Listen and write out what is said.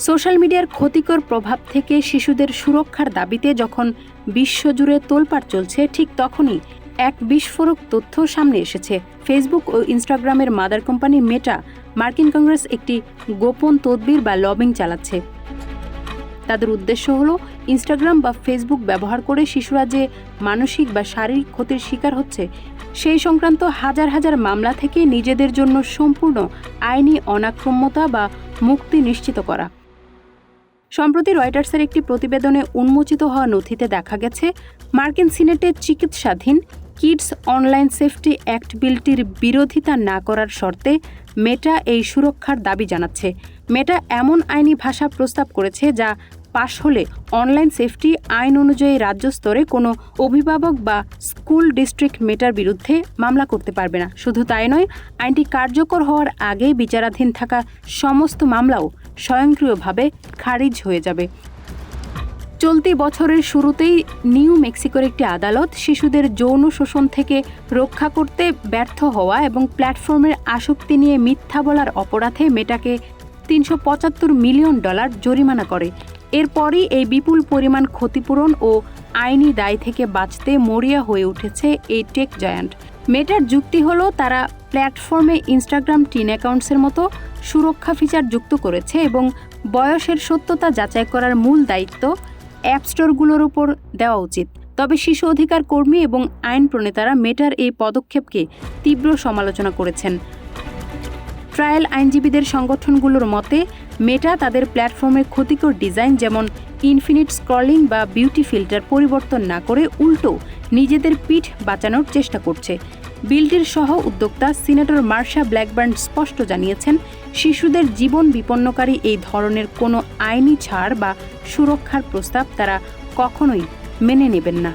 Social মিডিয়ার ক্ষতিকর প্রভাব থেকে শিশুদের সুরক্ষার দাবিতে যখন বিশ্বজুড়ে তোলপাড় চলছে, ঠিক তখনই এক বিস্ফোরক তথ্য সামনে এসেছে। ফেসবুক ও ইনস্টাগ্রামের মাদার কোম্পানি মেটা মার্কিন কংগ্রেস একটি গোপন তদবির বা লবিং চালাচ্ছে। তাদের উদ্দেশ্য হলো ইনস্টাগ্রাম বা ফেসবুক ব্যবহার করে শিশুরা যে মানসিক বা শারীরিক ক্ষতির শিকার হচ্ছে সেই সংক্রান্ত হাজার হাজার মামলা থেকে নিজেদের জন্য সম্পূর্ণ আইনি অনাক্রম্যতা বা মুক্তি নিশ্চিত করা। সম্প্রতি রয়টার্সের একটি প্রতিবেদনে উন্মোচিত হওয়া নথিতে দেখা গেছে, মার্কিন সিনেটে চিকিৎসাধীন কিডস অনলাইন সেফটি অ্যাক্ট বিলটির বিরোধিতা না করার শর্তে মেটা এই সুরক্ষার দাবি জানাচ্ছে। মেটা এমন আইনি ভাষা প্রস্তাব করেছে যা পাশ হলে অনলাইন সেফটি আইন অনুযায়ী রাজ্য স্তরে কোনো অভিভাবক বা স্কুল ডিস্ট্রিক্ট মেটার বিরুদ্ধে মামলা করতে পারবে না। শুধু তাই নয়, আইনটি কার্যকর হওয়ার আগেই বিচারাধীন থাকা সমস্ত মামলাও স্বয়ংক্রিয়ভাবে খারিজ হয়ে যাবে। চলতি বছরের শুরুতেই নিউ মেক্সিকোর একটি আদালত শিশুদের যৌন শোষণ থেকে রক্ষা করতে ব্যর্থ হওয়া এবং প্ল্যাটফর্মের আসক্তি নিয়ে মিথ্যা বলার অপরাধে মেটাকে $375 মিলিয়ন জরিমানা করে। এরপরই এই বিপুল পরিমাণ ক্ষতিপূরণ ও আইনি দায় থেকে বাঁচতে মরিয়া হয়ে উঠেছে এই টেক জায়ান্ট। মেটার যুক্তি হলো, তারা প্ল্যাটফর্মে ইনস্টাগ্রাম টিন অ্যাকাউন্টসের মতো সুরক্ষা ফিচার যুক্ত করেছে এবং বয়সের সত্যতা যাচাই করার মূল দায়িত্ব অ্যাপ স্টোরগুলোর উপর দেওয়া উচিত। তবে শিশু অধিকার কর্মী এবং আইন প্রণেতারা মেটার এই পদক্ষেপকে তীব্র সমালোচনা করেছেন। ট্রায়াল আইনজীবীদের সংগঠনগুলোর মতে, মেটা তাদের প্ল্যাটফর্মের ক্ষতিকর ডিজাইন যেমন ইনফিনিট স্ক্রলিং বা বিউটি ফিল্টার পরিবর্তন না করে উল্টো নিজেদের পিঠ বাঁচানোর চেষ্টা করছে। বিলটির সহ উদ্যোক্তা সিনেটর মার্শা ব্ল্যাকবার্ন স্পষ্ট জানিয়েছেন, শিশুদের জীবন বিপন্নকারী এই ধরনের কোনো আইনি ছাড় বা সুরক্ষার প্রস্তাব তারা কখনোই মেনে নেবেন না।